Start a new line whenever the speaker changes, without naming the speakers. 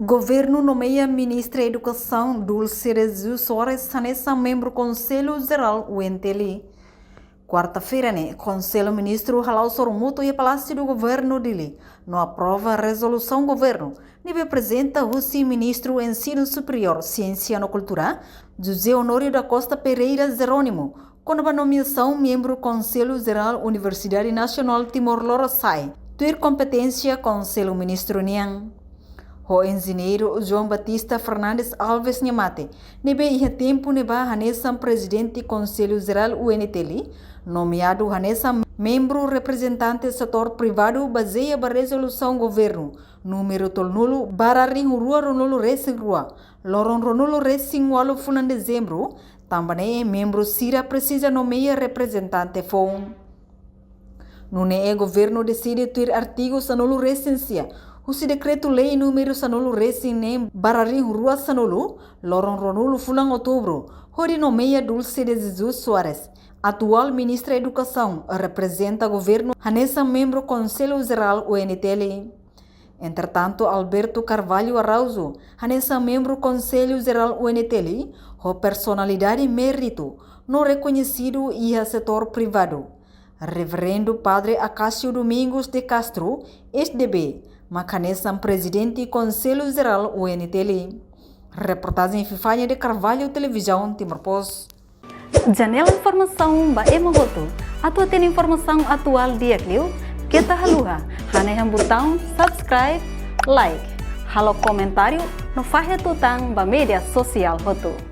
Governo nomeia Ministra da Educação Dulce Jesus Soares Sanessa membro Conselho Geral UNTL. Quarta-feira, Conselho Ministro Halau Soromuto e Palácio do Governo dele não aprova a resolução governo. Nível apresenta o Ministro do Ensino Superior, Ciência e Cultura, José Honório da Costa Pereira Jerônimo, com a nomeação membro Conselho Geral Universidade Nacional Timor-Leste, ter competência Conselho Ministro Niang. O engenheiro João Batista Fernandes Alves Nhemate, nebe ia tempo neba Hanessa presidente Conselho Geral UNTL, nomeado Hanessa membro representante setor privado baseia a resolução governo, número tolnulo barari rua ronolo racing rua, loron ronolo racing walo fulan dezembro, também membro Sira precisa nomeia representante FON. No governo decide ter artigos anolo recência, o decreto-lei número sanolo recém barari rua sanolo, loron ronolo fulan outubro, onde nomeia Dulce de Jesus Soares, atual ministra da Educação, representa o governo Hanessa membro Conselho Geral UNTL. Entretanto, Alberto Carvalho Arauzo, Hanessa membro Conselho Geral UNTL, o personalidade mérito, não reconhecido e a setor privado. Reverendo Padre Acácio Domingos de Castro, SDB, Macanessa presidente Conselho Geral UNTL. Reportagem Fifanha de Carvalho, Televisão Timor-Post.
Janela Informação ba Emogoto. Atua tem informação atual dia Clio. Kita haluha. Haneham botão subscribe, like. Halo comentário no Fahia Tutang ba media sosial Hotu.